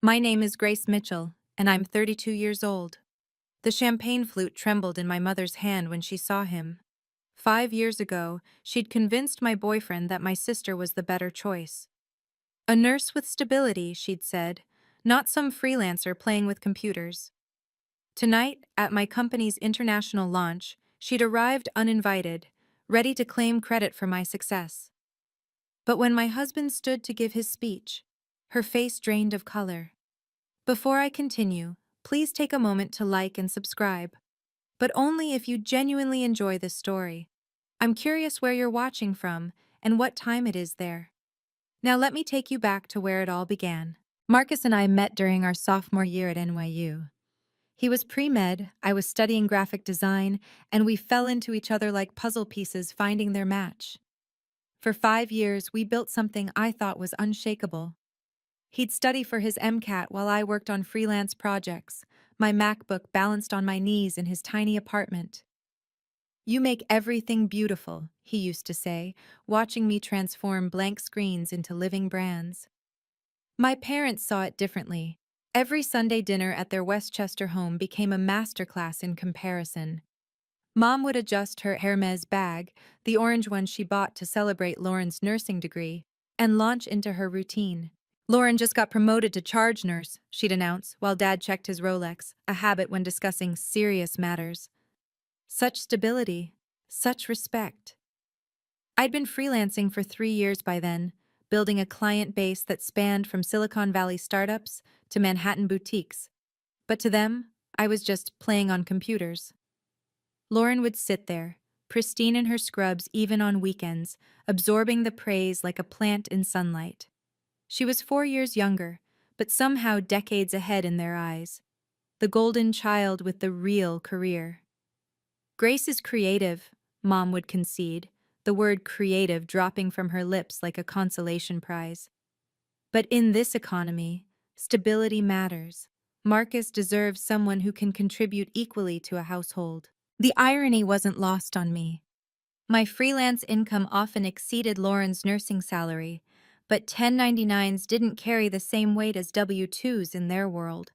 My name is Grace Mitchell, and I'm 32 years old. The champagne flute trembled in my mother's hand when she saw him. 5 years ago, she'd convinced my boyfriend that my sister was the better choice. A nurse with stability, she'd said, not some freelancer playing with computers. Tonight, at my company's international launch, she'd arrived uninvited, ready to claim credit for my success. But when my husband stood to give his speech, her face drained of color. Before I continue, please take a moment to like and subscribe, but only if you genuinely enjoy this story. I'm curious where you're watching from and what time it is there. Now let me take you back to where it all began. Marcus and I met during our sophomore year at NYU. He was pre-med, I was studying graphic design, and we fell into each other like puzzle pieces finding their match. For 5 years, we built something I thought was unshakable. He'd study for his MCAT while I worked on freelance projects, my MacBook balanced on my knees in his tiny apartment. "You make everything beautiful," he used to say, watching me transform blank screens into living brands. My parents saw it differently. Every Sunday dinner at their Westchester home became a masterclass in comparison. Mom would adjust her Hermes bag, the orange one she bought to celebrate Lauren's nursing degree, and launch into her routine. "Lauren just got promoted to charge nurse," she'd announce, while Dad checked his Rolex, a habit when discussing serious matters. Such stability, such respect. I'd been freelancing for 3 years by then, building a client base that spanned from Silicon Valley startups to Manhattan boutiques. But to them, I was just playing on computers. Lauren would sit there, pristine in her scrubs even on weekends, absorbing the praise like a plant in sunlight. She was 4 years younger, but somehow decades ahead in their eyes. The golden child with the real career. "Grace is creative," Mom would concede, the word creative dropping from her lips like a consolation prize. "But in this economy, stability matters. Marcus deserves someone who can contribute equally to a household." The irony wasn't lost on me. My freelance income often exceeded Lauren's nursing salary, but 1099s didn't carry the same weight as W-2s in their world.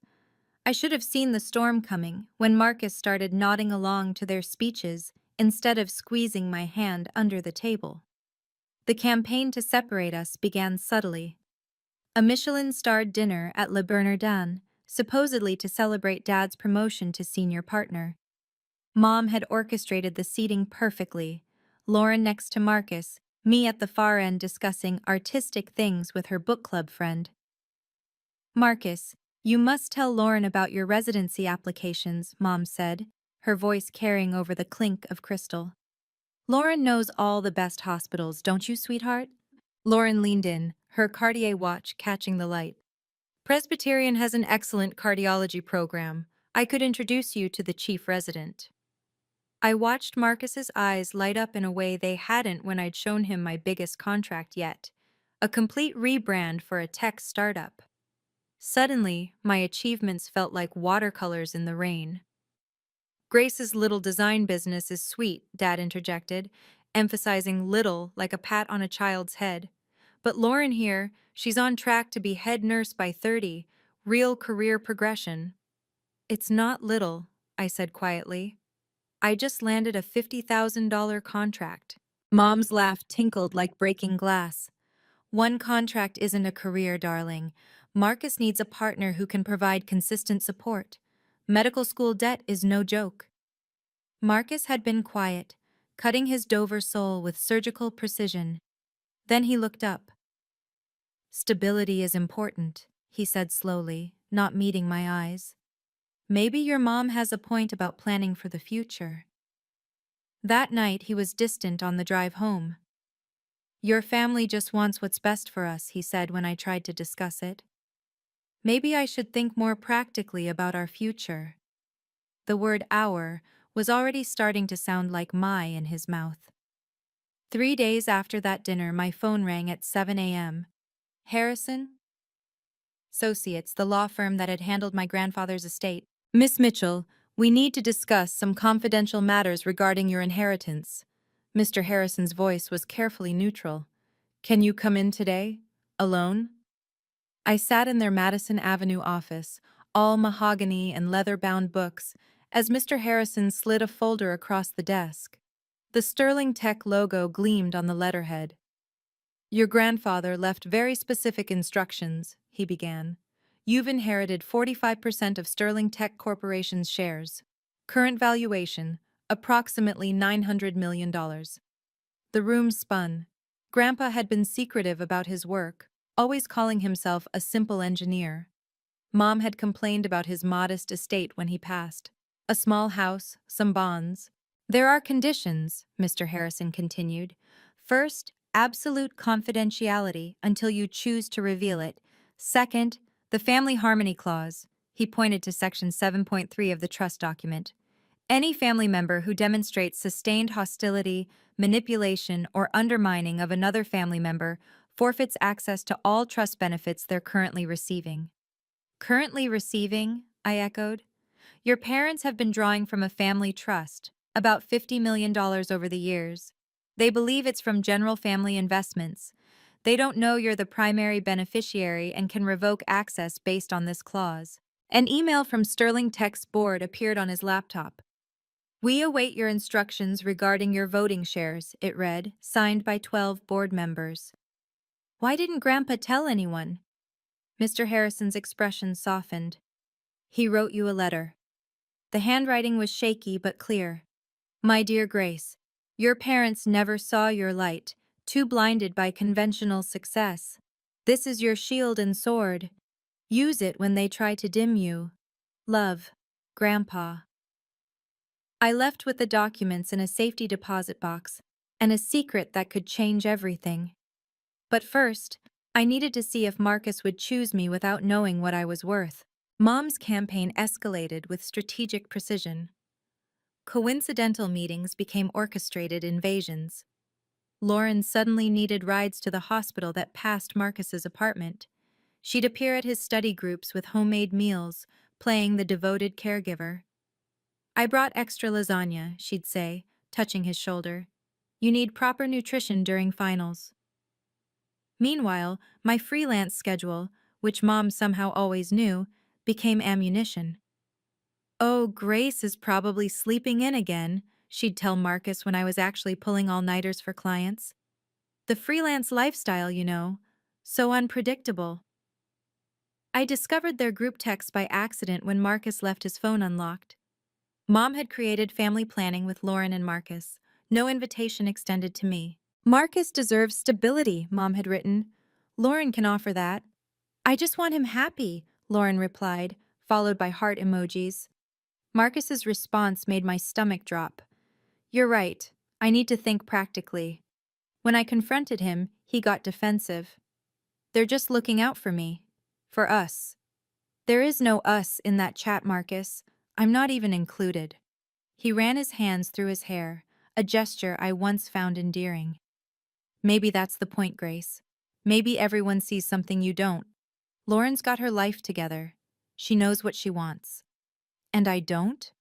I should have seen the storm coming when Marcus started nodding along to their speeches instead of squeezing my hand under the table. The campaign to separate us began subtly. A Michelin-starred dinner at Le Bernardin, supposedly to celebrate Dad's promotion to senior partner. Mom had orchestrated the seating perfectly. Lauren next to Marcus, me at the far end discussing artistic things with her book club friend. "Marcus, you must tell Lauren about your residency applications," Mom said, her voice carrying over the clink of crystal. "Lauren knows all the best hospitals, don't you, sweetheart?" Lauren leaned in, her Cartier watch catching the light. "Presbyterian has an excellent cardiology program. I could introduce you to the chief resident." I watched Marcus's eyes light up in a way they hadn't when I'd shown him my biggest contract yet. A complete rebrand for a tech startup. Suddenly, my achievements felt like watercolors in the rain. "Grace's little design business is sweet," Dad interjected, emphasizing little like a pat on a child's head. "But Lauren here, she's on track to be head nurse by 30, real career progression." "It's not little," I said quietly. "I just landed a $50,000 contract." Mom's laugh tinkled like breaking glass. "One contract isn't a career, darling. Marcus needs a partner who can provide consistent support. Medical school debt is no joke." Marcus had been quiet, cutting his Dover sole with surgical precision. Then he looked up. "Stability is important," he said slowly, not meeting my eyes. "Maybe your mom has a point about planning for the future." That night he was distant on the drive home. "Your family just wants what's best for us," he said when I tried to discuss it. "Maybe I should think more practically about our future." The word "our" was already starting to sound like "my" in his mouth. 3 days after that dinner, my phone rang at 7 a.m. "Harrison Associates, the law firm that had handled my grandfather's estate. "Miss Mitchell, we need to discuss some confidential matters regarding your inheritance." Mr. Harrison's voice was carefully neutral. "Can you come in today? Alone?" I sat in their Madison Avenue office, all mahogany and leather-bound books, as Mr. Harrison slid a folder across the desk. The Sterling Tech logo gleamed on the letterhead. "Your grandfather left very specific instructions," he began. "You've inherited 45% of Sterling Tech Corporation's shares. Current valuation, approximately $900 million. The room spun. Grandpa had been secretive about his work, always calling himself a simple engineer. Mom had complained about his modest estate when he passed. A small house, some bonds. "There are conditions," Mr. Harrison continued. "First, absolute confidentiality until you choose to reveal it. Second, the family harmony clause." He pointed to Section 7.3 of the trust document. "Any family member who demonstrates sustained hostility, manipulation, or undermining of another family member forfeits access to all trust benefits they're currently receiving." "Currently receiving?" I echoed. "Your parents have been drawing from a family trust, about $50 million over the years. They believe it's from general family investments. They don't know you're the primary beneficiary and can revoke access based on this clause." An email from Sterling Tech's board appeared on his laptop. "We await your instructions regarding your voting shares," it read, signed by 12 board members. "Why didn't Grandpa tell anyone?" Mr. Harrison's expression softened. "He wrote you a letter." The handwriting was shaky but clear. "My dear Grace, your parents never saw your light, too blinded by conventional success. This is your shield and sword. Use it when they try to dim you. Love, Grandpa." I left with the documents in a safety deposit box and a secret that could change everything. But first, I needed to see if Marcus would choose me without knowing what I was worth. Mom's campaign escalated with strategic precision. Coincidental meetings became orchestrated invasions. Lauren suddenly needed rides to the hospital that passed Marcus's apartment. She'd appear at his study groups with homemade meals, playing the devoted caregiver. "I brought extra lasagna," she'd say, touching his shoulder. "You need proper nutrition during finals." Meanwhile, my freelance schedule, which Mom somehow always knew, became ammunition. "Oh, Grace is probably sleeping in again," she'd tell Marcus when I was actually pulling all-nighters for clients. "The freelance lifestyle, you know, so unpredictable." I discovered their group text by accident when Marcus left his phone unlocked. Mom had created family planning with Lauren and Marcus. No invitation extended to me. "Marcus deserves stability," Mom had written. "Lauren can offer that." "I just want him happy," Lauren replied, followed by heart emojis. Marcus's response made my stomach drop. "You're right. I need to think practically." When I confronted him, he got defensive. "They're just looking out for me. For us." "There is no us in that chat, Marcus. I'm not even included." He ran his hands through his hair, a gesture I once found endearing. "Maybe that's the point, Grace. Maybe everyone sees something you don't. Lauren's got her life together. She knows what she wants. And I don't?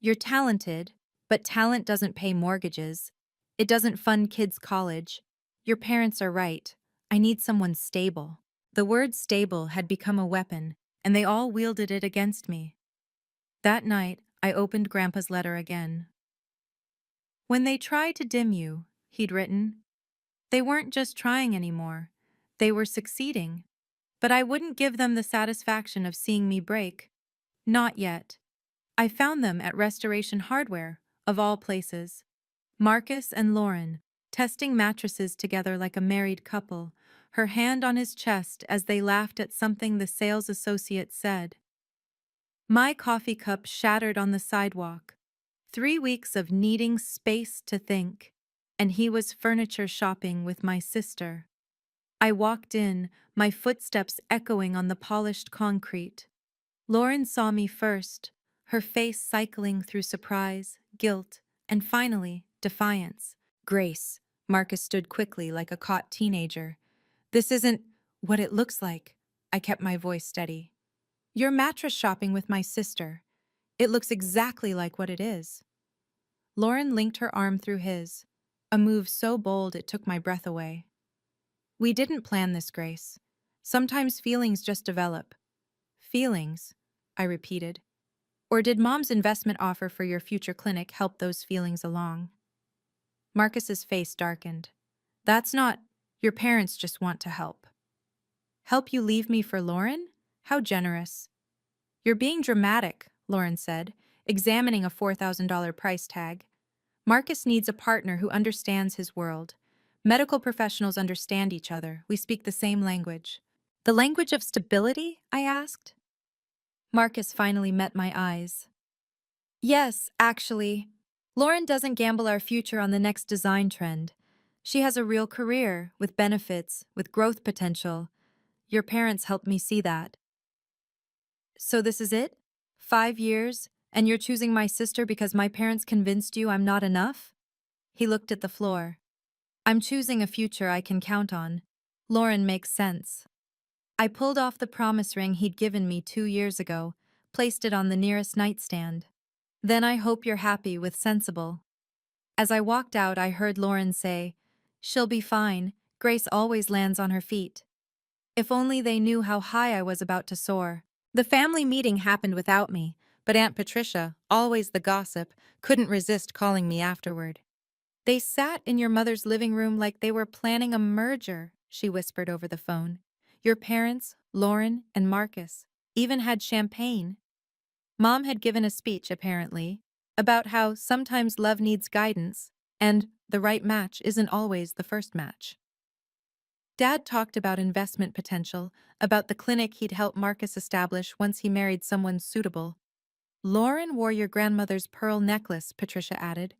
You're talented, but talent doesn't pay mortgages. It doesn't fund kids' college. Your parents are right. I need someone stable." The word stable had become a weapon, and they all wielded it against me. That night, I opened Grandpa's letter again. "When they try to dim you," he'd written, "they weren't just trying anymore. They were succeeding. But I wouldn't give them the satisfaction of seeing me break. Not yet." I found them at Restoration Hardware, of all places. Marcus and Lauren, testing mattresses together like a married couple, her hand on his chest as they laughed at something the sales associate said. My coffee cup shattered on the sidewalk. 3 weeks of needing space to think, and he was furniture shopping with my sister. I walked in, my footsteps echoing on the polished concrete. Lauren saw me first, her face cycling through surprise, guilt, and finally, defiance. "Grace," Marcus stood quickly like a caught teenager. "This isn't what it looks like." I kept my voice steady. "You're mattress shopping with my sister. It looks exactly like what it is." Lauren linked her arm through his, a move so bold it took my breath away. "We didn't plan this, Grace. Sometimes feelings just develop. Feelings, I repeated. Or did Mom's investment offer for your future clinic help those feelings along? Marcus's face darkened. That's not, your parents just want to help. Help you leave me for Lauren? How generous. You're being dramatic, Lauren said, examining a $4,000 price tag. Marcus needs a partner who understands his world. Medical professionals understand each other. We speak the same language. The language of stability? I asked. Marcus finally met my eyes. Yes, actually. Lauren doesn't gamble our future on the next design trend. She has a real career, with benefits, with growth potential. Your parents helped me see that. So this is it? 5 years, and you're choosing my sister because my parents convinced you I'm not enough? He looked at the floor. I'm choosing a future I can count on. Lauren makes sense. I pulled off the promise ring he'd given me 2 years ago, placed it on the nearest nightstand. Then I hope you're happy with sensible. As I walked out, I heard Lauren say, "She'll be fine. Grace always lands on her feet." If only they knew how high I was about to soar. The family meeting happened without me, but Aunt Patricia, always the gossip, couldn't resist calling me afterward. They sat in your mother's living room like they were planning a merger, she whispered over the phone. Your parents, Lauren and Marcus, even had champagne. Mom had given a speech, apparently, about how sometimes love needs guidance, and the right match isn't always the first match. Dad talked about investment potential, about the clinic he'd help Marcus establish once he married someone suitable. Lauren wore your grandmother's pearl necklace, Patricia added,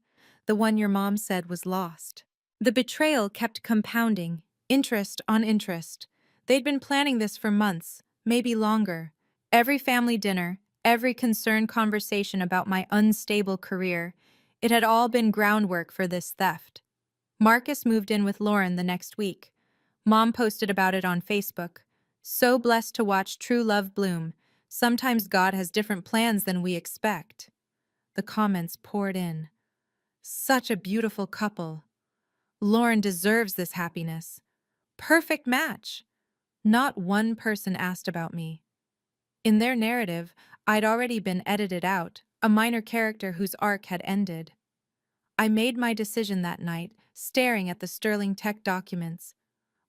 the one your mom said was lost. The betrayal kept compounding, interest on interest. They'd been planning this for months, maybe longer. Every family dinner, every concerned conversation about my unstable career, it had all been groundwork for this theft. Marcus moved in with Lauren the next week. Mom posted about it on Facebook. So blessed to watch true love bloom. Sometimes God has different plans than we expect. The comments poured in. Such a beautiful couple. Lauren deserves this happiness. Perfect match. Not one person asked about me. In their narrative, I'd already been edited out, a minor character whose arc had ended. I made my decision that night, staring at the sterling tech documents.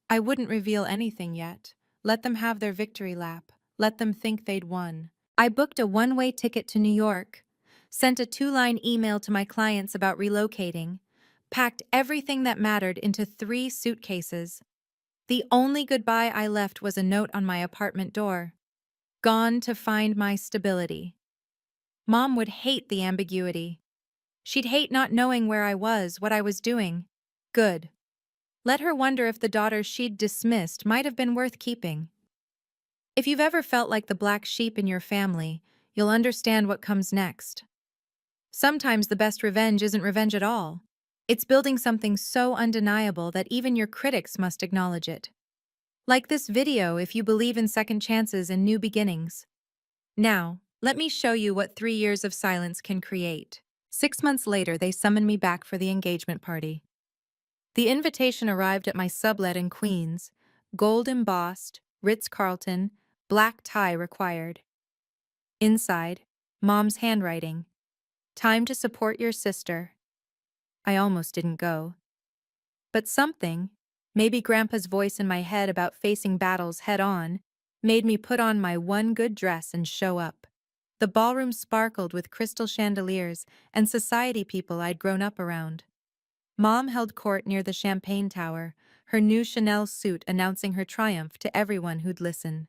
I wouldn't reveal anything yet. Let them have their victory lap. Let them think they'd won. I booked a one-way ticket to New York, sent a 2-line email to my clients about relocating, packed everything that mattered into 3 suitcases. The only goodbye I left was a note on my apartment door. Gone to find my stability. Mom would hate the ambiguity. She'd hate not knowing where I was, what I was doing. Good. Let her wonder if the daughter she'd dismissed might have been worth keeping. If you've ever felt like the black sheep in your family, you'll understand what comes next. Sometimes the best revenge isn't revenge at all. It's building something so undeniable that even your critics must acknowledge it. Like this video if you believe in second chances and new beginnings. Now, let me show you what 3 years of silence can create. 6 months later, they summoned me back for the engagement party. The invitation arrived at my sublet in Queens, gold embossed, Ritz-Carlton, black tie required. Inside, Mom's handwriting. Time to support your sister. I almost didn't go. But something, maybe Grandpa's voice in my head about facing battles head-on, made me put on my one good dress and show up. The ballroom sparkled with crystal chandeliers and society people I'd grown up around. Mom held court near the Champagne Tower, her new Chanel suit announcing her triumph to everyone who'd listen.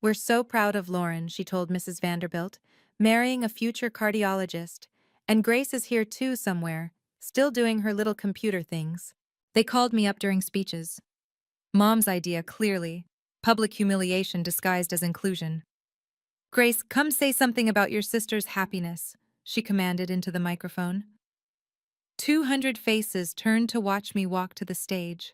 We're so proud of Lauren, she told Mrs. Vanderbilt, marrying a future cardiologist, and Grace is here too somewhere, still doing her little computer things. They called me up during speeches. Mom's idea, clearly. Public humiliation disguised as inclusion. Grace, come say something about your sister's happiness, she commanded into the microphone. 200 faces turned to watch me walk to the stage.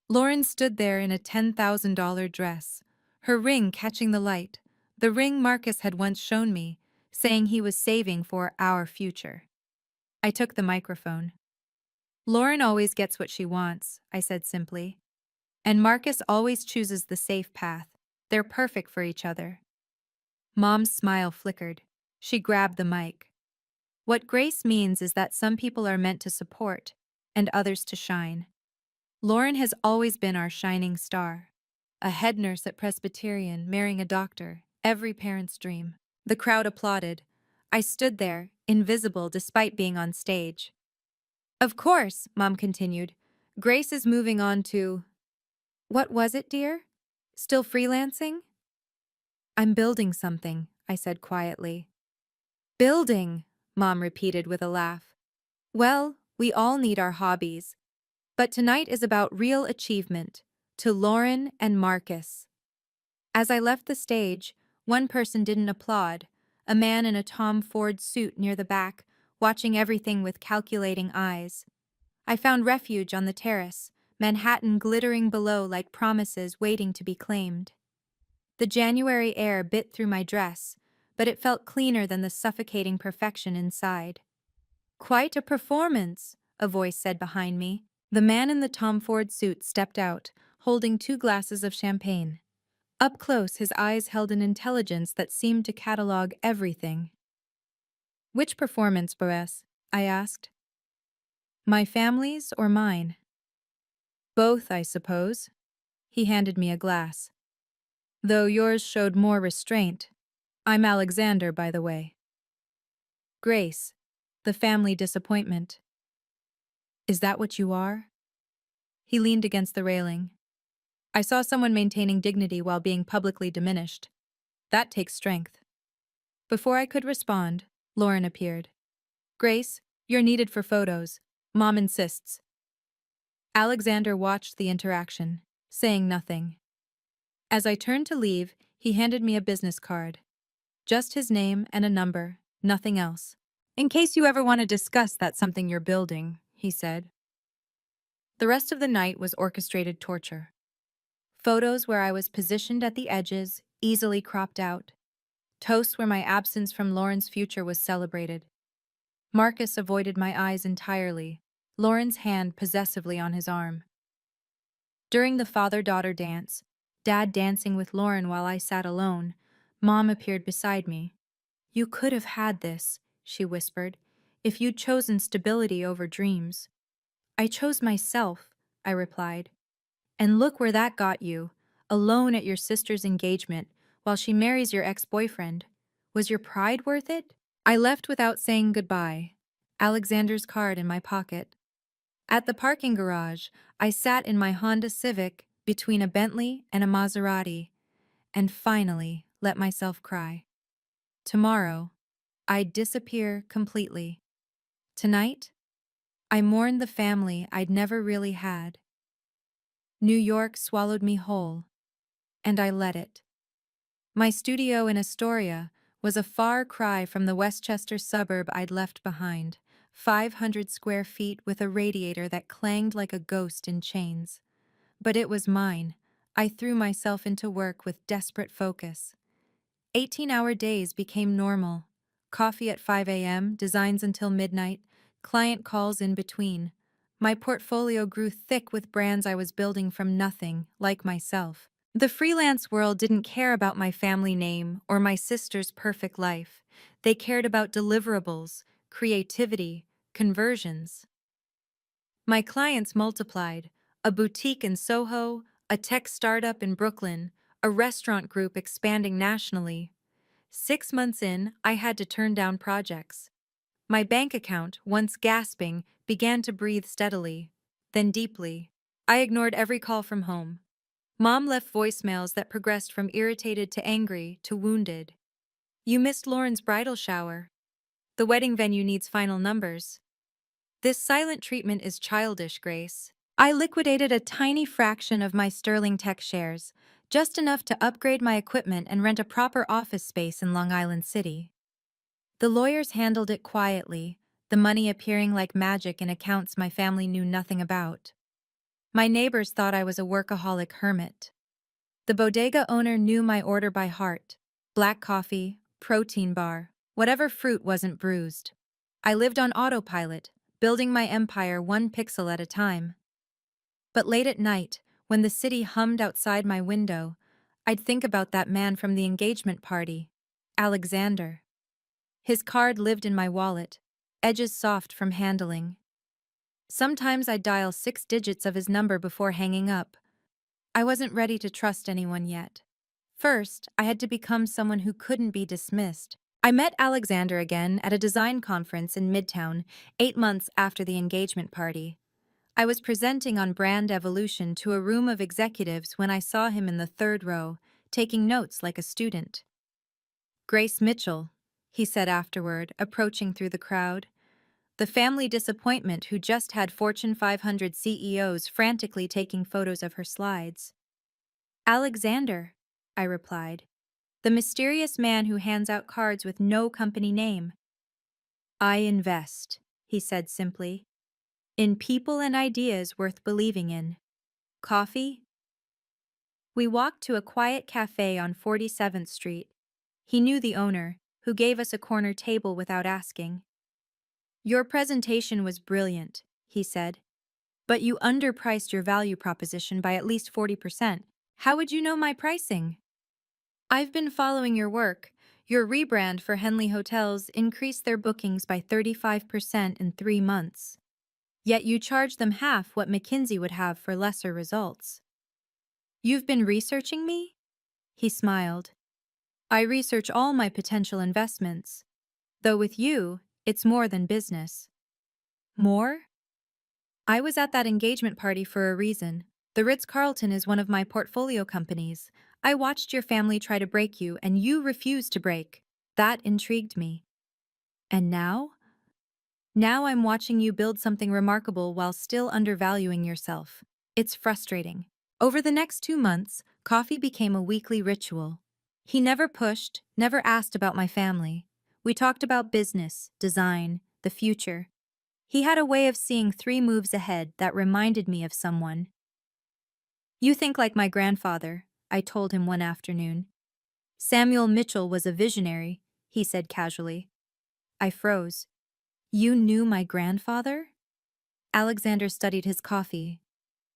Lauren stood there in a $10,000 dress, her ring catching the light, the ring Marcus had once shown me, saying he was saving for our future. I took the microphone. Lauren always gets what she wants, I said simply. And Marcus always chooses the safe path. They're perfect for each other. Mom's smile flickered. She grabbed the mic. What grace means is that some people are meant to support, and others to shine. Lauren has always been our shining star. A head nurse at Presbyterian marrying a doctor, every parent's dream. The crowd applauded. I stood there, invisible despite being on stage. Of course, Mom continued. Grace is moving on to... What was it, dear? Still freelancing? I'm building something, I said quietly. Building, Mom repeated with a laugh. Well, we all need our hobbies. But tonight is about real achievement, to Lauren and Marcus. As I left the stage, one person didn't applaud, a man in a Tom Ford suit near the back, watching everything with calculating eyes. I found refuge on the terrace, Manhattan glittering below like promises waiting to be claimed. The January air bit through my dress, but it felt cleaner than the suffocating perfection inside. Quite a performance, a voice said behind me. The man in the Tom Ford suit stepped out, holding 2 glasses of champagne. Up close, his eyes held an intelligence that seemed to catalog everything. Which performance, Boaz? I asked. My family's or mine? Both, I suppose. He handed me a glass. Though yours showed more restraint. I'm Alexander, by the way. Grace, the family disappointment. Is that what you are? He leaned against the railing. I saw someone maintaining dignity while being publicly diminished. That takes strength. Before I could respond, Lauren appeared. Grace, you're needed for photos. Mom insists. Alexander watched the interaction, saying nothing. As I turned to leave, he handed me a business card. Just his name and a number, nothing else. In case you ever want to discuss that something you're building, he said. The rest of the night was orchestrated torture. Photos where I was positioned at the edges, easily cropped out. Toasts where my absence from Lauren's future was celebrated. Marcus avoided my eyes entirely, Lauren's hand possessively on his arm. During the father-daughter dance, Dad dancing with Lauren while I sat alone, Mom appeared beside me. You could have had this, she whispered, if you'd chosen stability over dreams. I chose myself, I replied. And look where that got you, alone at your sister's engagement while she marries your ex-boyfriend. Was your pride worth it? I left without saying goodbye, Alexander's card in my pocket. At the parking garage, I sat in my Honda Civic between a Bentley and a Maserati, and finally let myself cry. Tomorrow, I'd disappear completely. Tonight, I mourned the family I'd never really had. New York swallowed me whole, and I let it. My studio in Astoria was a far cry from the Westchester suburb I'd left behind, 500 square feet with a radiator that clanged like a ghost in chains. But it was mine. I threw myself into work with desperate focus. 18-hour days became normal. Coffee at 5 a.m., designs until midnight, client calls in between. My portfolio grew thick with brands I was building from nothing, like myself. The freelance world didn't care about my family name or my sister's perfect life. They cared about deliverables, creativity, conversions. My clients multiplied. A boutique in Soho, a tech startup in Brooklyn, a restaurant group expanding nationally. 6 months in, I had to turn down projects. My bank account, once gasping, began to breathe steadily, then deeply. I ignored every call from home. Mom left voicemails that progressed from irritated to angry to wounded. You missed Lauren's bridal shower. The wedding venue needs final numbers. This silent treatment is childish, Grace. I liquidated a tiny fraction of my Sterling Tech shares, just enough to upgrade my equipment and rent a proper office space in Long Island City. The lawyers handled it quietly, the money appearing like magic in accounts my family knew nothing about. My neighbors thought I was a workaholic hermit. The bodega owner knew my order by heart: black coffee, protein bar, whatever fruit wasn't bruised. I lived on autopilot, building my empire 1 pixel at a time. But late at night, When the city hummed outside my window, I'd think about that man from the engagement party, Alexander. His card lived in my wallet, edges soft from handling. Sometimes I'd dial 6 digits of his number before hanging up. I wasn't ready to trust anyone yet. First, I had to become someone who couldn't be dismissed. I met Alexander again at a design conference in Midtown, 8 months after the engagement party. I was presenting on brand evolution to a room of executives when I saw him in the third row, taking notes like a student. "Grace Mitchell," he said afterward, approaching through the crowd. The family disappointment who just had Fortune 500 CEOs frantically taking photos of her slides. "Alexander," I replied. "The mysterious man who hands out cards with no company name." "I invest," he said simply, "in people and ideas worth believing in. Coffee?" We walked to a quiet cafe on 47th Street. He knew the owner, who gave us a corner table without asking. "Your presentation was brilliant," he said, "but you underpriced your value proposition by at least 40%. How would you know my pricing?" "I've been following your work. Your rebrand for Henley Hotels increased their bookings by 35% in 3 months. Yet you charge them half what McKinsey would have for lesser results." "You've been researching me?" He smiled. "I research all my potential investments. Though with you, it's more than business." "More?" "I was at that engagement party for a reason. The Ritz-Carlton is one of my portfolio companies. I watched your family try to break you, and you refused to break. That intrigued me. And now? Now I'm watching you build something remarkable while still undervaluing yourself. It's frustrating." Over the next 2 months, coffee became a weekly ritual. He never pushed, never asked about my family. We talked about business, design, the future. He had a way of seeing 3 moves ahead that reminded me of someone. "You think like my grandfather," I told him one afternoon. "Samuel Mitchell was a visionary," he said casually. I froze. "You knew my grandfather?" Alexander studied his coffee.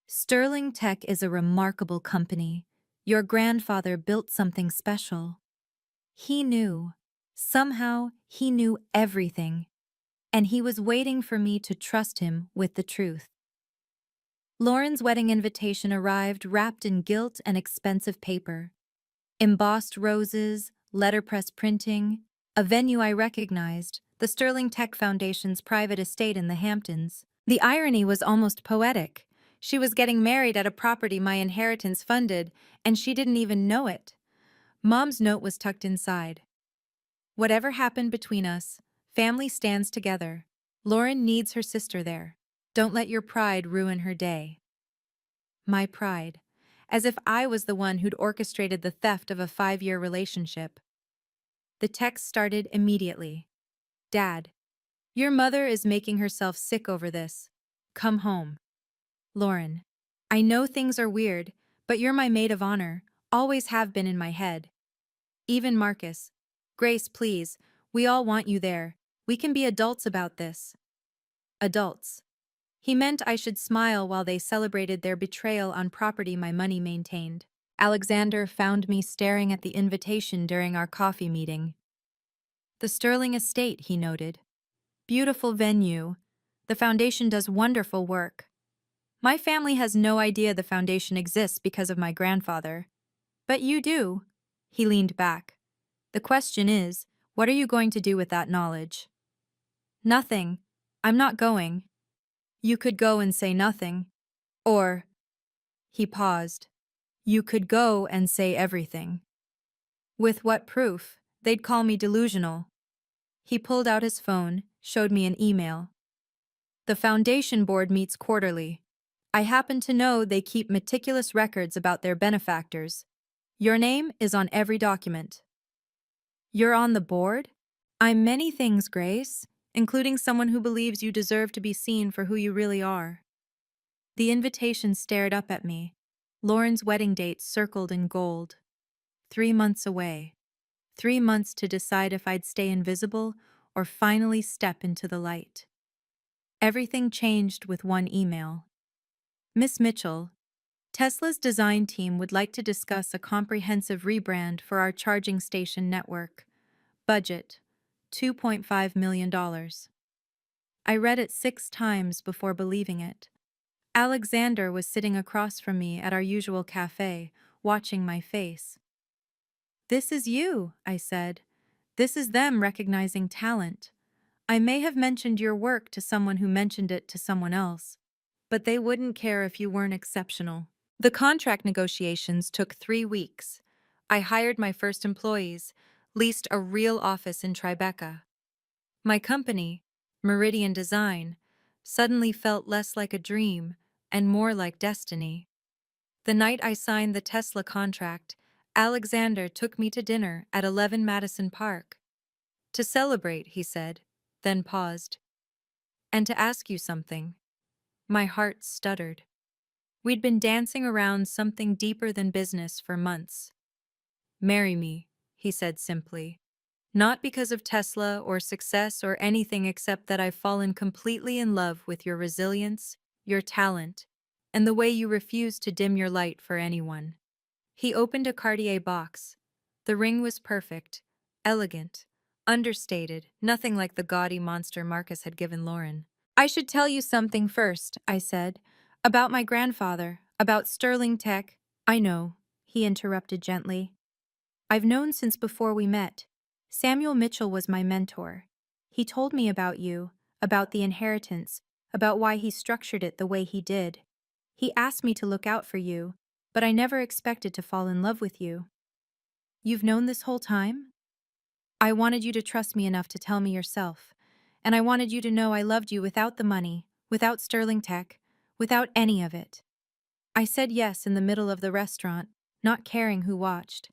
"Sterling Tech is a remarkable company. Your grandfather built something special." He knew. Somehow, he knew everything. And he was waiting for me to trust him with the truth. Lauren's wedding invitation arrived wrapped in gilt and expensive paper. Embossed roses, letterpress printing, a venue I recognized, the Sterling Tech Foundation's private estate in the Hamptons. The irony was almost poetic. She was getting married at a property my inheritance funded, and she didn't even know it. Mom's note was tucked inside. "Whatever happened between us, family stands together. Lauren needs her sister there. Don't let your pride ruin her day." My pride. As if I was the one who'd orchestrated the theft of a 5-year relationship. The text started immediately. "Dad, your mother is making herself sick over this. Come home. Lauren, I know things are weird, but you're my maid of honor, always have been in my head. Even Marcus. Grace, please, we all want you there. We can be adults about this." Adults. He meant I should smile while they celebrated their betrayal on property my money maintained. Alexander found me staring at the invitation during our coffee meeting. "The Sterling Estate," he noted. "Beautiful venue. The foundation does wonderful work. My family has no idea the foundation exists because of my grandfather. But you do." He leaned back. "The question is, what are you going to do with that knowledge?" "Nothing. I'm not going." "You could go and say nothing. Or," he paused, "you could go and say everything." "With what proof? They'd call me delusional." He pulled out his phone, showed me an email. "The foundation board meets quarterly. I happen to know they keep meticulous records about their benefactors. Your name is on every document." "You're on the board?" "I'm many things, Grace, including someone who believes you deserve to be seen for who you really are." The invitation stared up at me. Lauren's wedding date circled in gold. 3 months away. 3 months to decide if I'd stay invisible or finally step into the light. Everything changed with one email. "Miss Mitchell, Tesla's design team would like to discuss a comprehensive rebrand for our charging station network. Budget $2.5 million. I read it 6 times before believing it. Alexander was sitting across from me at our usual cafe, watching my face. "This is you," I said. "This is them recognizing talent. I may have mentioned your work to someone who mentioned it to someone else, but they wouldn't care if you weren't exceptional." The contract negotiations took 3 weeks. I hired my first employees, leased a real office in Tribeca. My company, Meridian Design, suddenly felt less like a dream and more like destiny. The night I signed the Tesla contract, Alexander took me to dinner at 11 Madison Park. "To celebrate," he said, then paused. "And to ask you something." My heart stuttered. We'd been dancing around something deeper than business for months. "Marry me," he said simply. "Not because of Tesla or success or anything except that I've fallen completely in love with your resilience, your talent, and the way you refuse to dim your light for anyone." He opened a Cartier box. The ring was perfect, elegant, understated, nothing like the gaudy monster Marcus had given Lauren. "I should tell you something first," I said. "About my grandfather, about Sterling Tech." "I know," he interrupted gently. "I've known since before we met. Samuel Mitchell was my mentor. He told me about you, about the inheritance, about why he structured it the way he did. He asked me to look out for you, but I never expected to fall in love with you." "You've known this whole time?" "I wanted you to trust me enough to tell me yourself. And I wanted you to know I loved you without the money, without Sterling Tech, without any of it." I said yes in the middle of the restaurant, not caring who watched.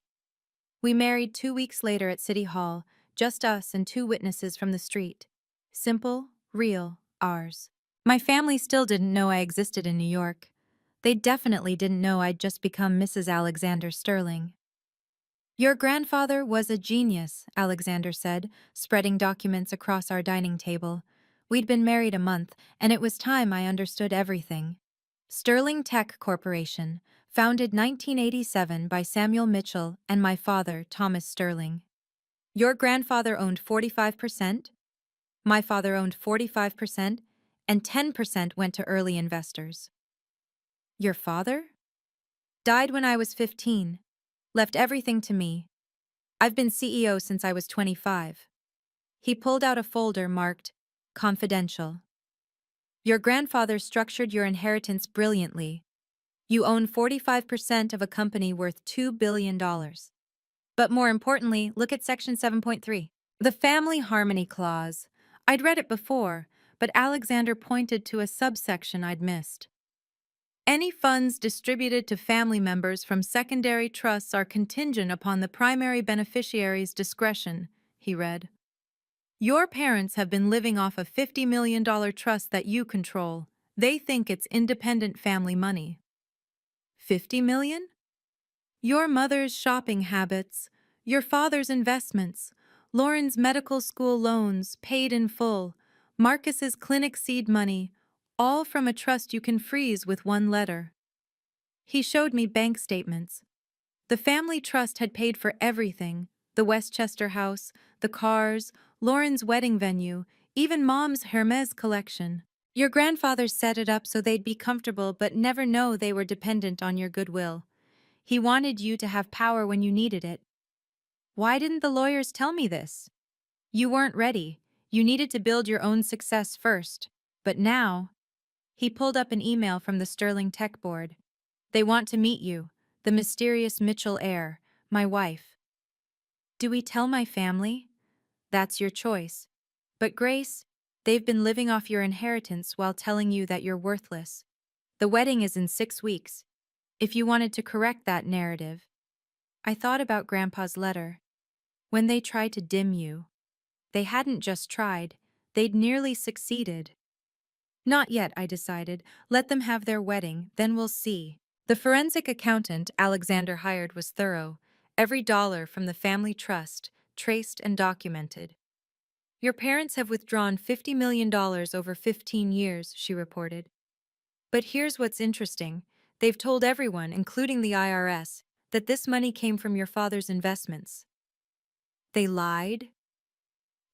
We married 2 weeks later at City Hall, just us and 2 witnesses from the street. Simple, real, ours. My family still didn't know I existed in New York. They definitely didn't know I'd just become Mrs. Alexander Sterling. "Your grandfather was a genius," Alexander said, spreading documents across our dining table. We'd been married a month, and it was time I understood everything. Sterling Tech Corporation, founded 1987 by Samuel Mitchell and my father, Thomas Sterling. Your grandfather owned 45%, my father owned 45%, and 10% went to early investors. Your father? Died when I was 15. Left everything to me. I've been CEO since I was 25. He pulled out a folder marked Confidential. Your grandfather structured your inheritance brilliantly. You own 45% of a company worth $2 billion. But more importantly, look at Section 7.3. The Family Harmony Clause. I'd read it before, but Alexander pointed to a subsection I'd missed. "Any funds distributed to family members from secondary trusts are contingent upon the primary beneficiary's discretion," he read. "Your parents have been living off a $50 million trust that you control. They think it's independent family money." 50 million? Your mother's shopping habits, your father's investments, Lauren's medical school loans paid in full, Marcus's clinic seed money, all from a trust you can freeze with one letter. He showed me bank statements. The family trust had paid for everything: the Westchester house, the cars, Lauren's wedding venue, even Mom's Hermes collection. Your grandfather set it up so they'd be comfortable but never know they were dependent on your goodwill. He wanted you to have power when you needed it. Why didn't the lawyers tell me this? You weren't ready. You needed to build your own success first. But now, he pulled up an email from the Sterling Tech Board. "They want to meet you, the mysterious Mitchell heir, my wife." Do we tell my family? That's your choice. But Grace, they've been living off your inheritance while telling you that you're worthless. The wedding is in 6 weeks. If you wanted to correct that narrative. I thought about Grandpa's letter. When they tried to dim you, they hadn't just tried, they'd nearly succeeded. Not yet, I decided. Let them have their wedding, then we'll see. The forensic accountant Alexander hired was thorough. Every dollar from the family trust, traced and documented. Your parents have withdrawn $50 million over 15 years, she reported. But here's what's interesting. They've told everyone, including the IRS, that this money came from your father's investments. They lied.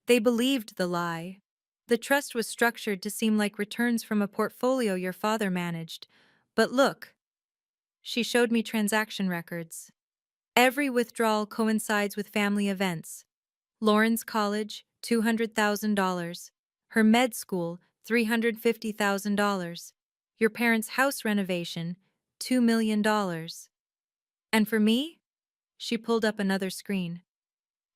They believed the lie. The trust was structured to seem like returns from a portfolio your father managed. But look, she showed me transaction records. Every withdrawal coincides with family events. Lauren's college, $200,000. Her med school, $350,000. Your parents' house renovation, $2 million. And for me? She pulled up another screen.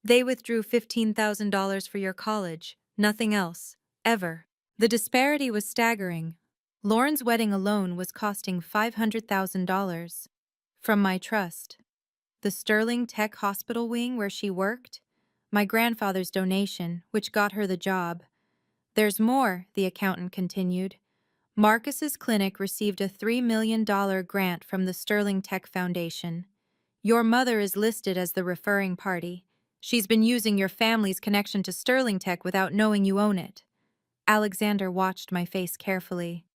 They withdrew $15,000 for your college, nothing else, ever. The disparity was staggering. Lauren's wedding alone was costing $500,000. From my trust. The Sterling Tech Hospital wing where she worked, my grandfather's donation, which got her the job. There's more, the accountant continued. Marcus's clinic received a $3 million grant from the Sterling Tech Foundation. Your mother is listed as the referring party. She's been using your family's connection to Sterling Tech without knowing you own it. Alexander watched my face carefully.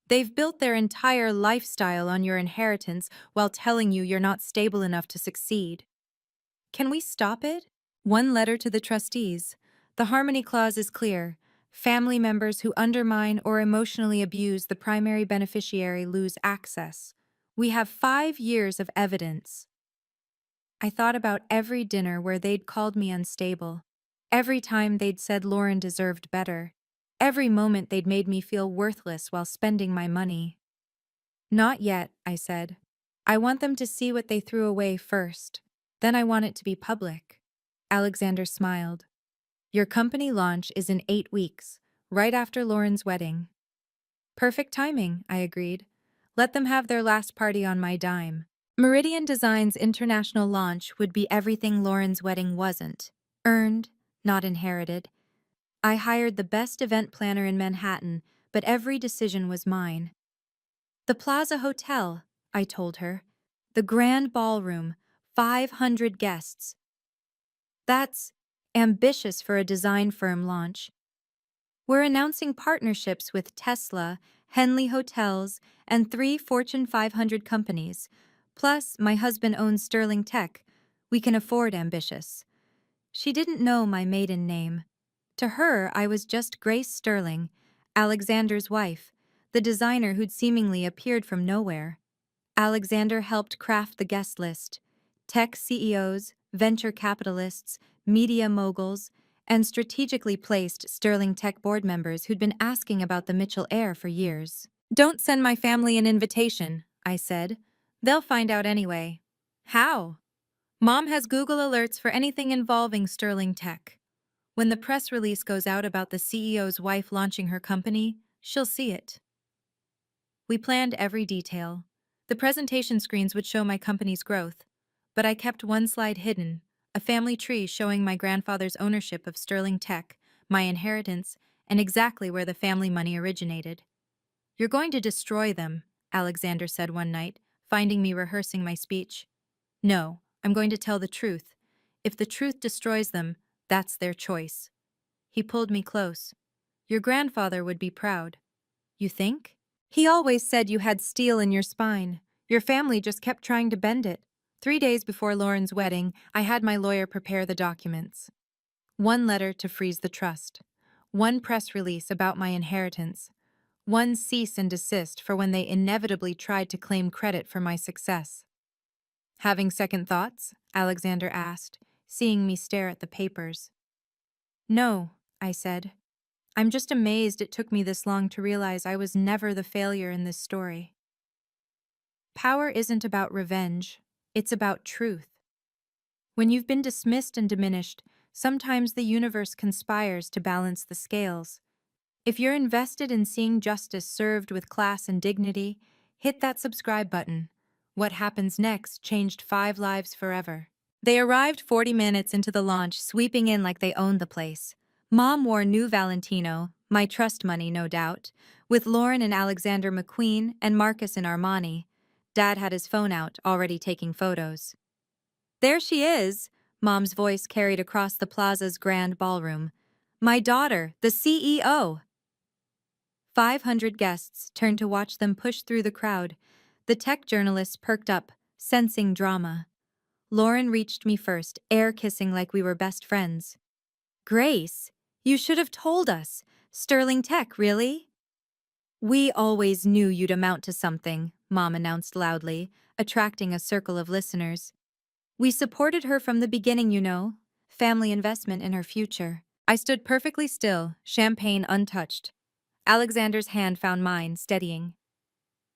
They've built their entire lifestyle on your inheritance while telling you you're not stable enough to succeed. Can we stop it? One letter to the trustees. The harmony clause is clear. Family members who undermine or emotionally abuse the primary beneficiary lose access. We have 5 years of evidence. I thought about every dinner where they'd called me unstable. Every time they'd said Lauren deserved better. Every moment they'd made me feel worthless while spending my money. Not yet, I said. I want them to see what they threw away first. Then I want it to be public. Alexander smiled. Your company launch is in 8 weeks, right after Lauren's wedding. Perfect timing, I agreed. Let them have their last party on my dime. Meridian Design's international launch would be everything Lauren's wedding wasn't. Earned, not inherited. I hired the best event planner in Manhattan, but every decision was mine. The Plaza Hotel, I told her. The grand ballroom, 500 guests. That's ambitious for a design firm launch. We're announcing partnerships with Tesla, Henley Hotels, and 3 Fortune 500 companies. Plus, my husband owns Sterling Tech. We can afford ambitious. She didn't know my maiden name. To her, I was just Grace Sterling, Alexander's wife, the designer who'd seemingly appeared from nowhere. Alexander helped craft the guest list. Tech CEOs, venture capitalists, media moguls, and strategically placed Sterling Tech board members who'd been asking about the Mitchell heir for years. Don't send my family an invitation, I said. They'll find out anyway. How? Mom has Google alerts for anything involving Sterling Tech. When the press release goes out about the CEO's wife launching her company, she'll see it. We planned every detail. The presentation screens would show my company's growth, but I kept one slide hidden, a family tree showing my grandfather's ownership of Sterling Tech, my inheritance, and exactly where the family money originated. You're going to destroy them, Alexander said one night, finding me rehearsing my speech. No, I'm going to tell the truth. If the truth destroys them, that's their choice. He pulled me close. Your grandfather would be proud. You think? He always said you had steel in your spine. Your family just kept trying to bend it. 3 days before Lauren's wedding, I had my lawyer prepare the documents. One letter to freeze the trust. One press release about my inheritance. One cease and desist for when they inevitably tried to claim credit for my success. Having second thoughts? Alexander asked, seeing me stare at the papers. No, I said. I'm just amazed it took me this long to realize I was never the failure in this story. Power isn't about revenge, it's about truth. When you've been dismissed and diminished, sometimes the universe conspires to balance the scales. If you're invested in seeing justice served with class and dignity, hit that subscribe button. What happens next changed 5 lives forever. They arrived 40 minutes into the launch, sweeping in like they owned the place. Mom wore new Valentino, my trust money, no doubt, with Lauren and Alexander McQueen and Marcus in Armani. Dad had his phone out, already taking photos. There she is, Mom's voice carried across the plaza's grand ballroom. My daughter, the CEO. 500 guests turned to watch them push through the crowd. The tech journalist perked up, sensing drama. Lauren reached me first, air kissing like we were best friends. Grace, you should have told us. Sterling Tech, really? We always knew you'd amount to something, Mom announced loudly, attracting a circle of listeners. We supported her from the beginning, you know. Family investment in her future. I stood perfectly still, champagne untouched. Alexander's hand found mine, steadying.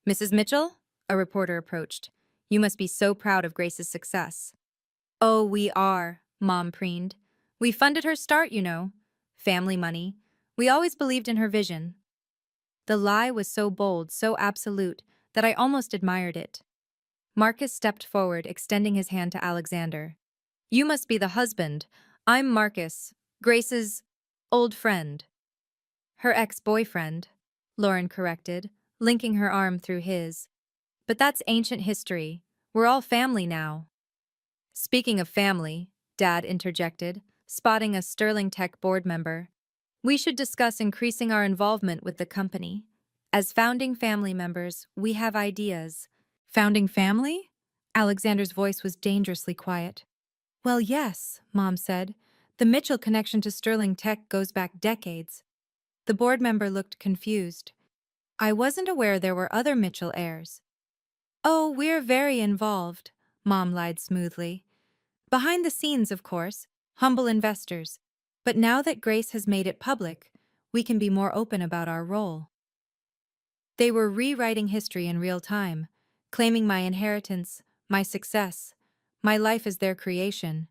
Mrs. Mitchell? A reporter approached. You must be so proud of Grace's success. Oh, we are, Mom preened. We funded her start, you know. Family money. We always believed in her vision. The lie was so bold, so absolute, that I almost admired it. Marcus stepped forward, extending his hand to Alexander. You must be the husband. I'm Marcus, Grace's old friend. Her ex-boyfriend, Lauren corrected, linking her arm through his. But that's ancient history. We're all family now. Speaking of family, Dad interjected, spotting a Sterling Tech board member. We should discuss increasing our involvement with the company. As founding family members, we have ideas. Founding family? Alexander's voice was dangerously quiet. Well, yes, Mom said. The Mitchell connection to Sterling Tech goes back decades. The board member looked confused. I wasn't aware there were other Mitchell heirs. Oh, we're very involved, Mom lied smoothly. Behind the scenes, of course, humble investors. But now that Grace has made it public, we can be more open about our role. They were rewriting history in real time, claiming my inheritance, my success, my life as their creation.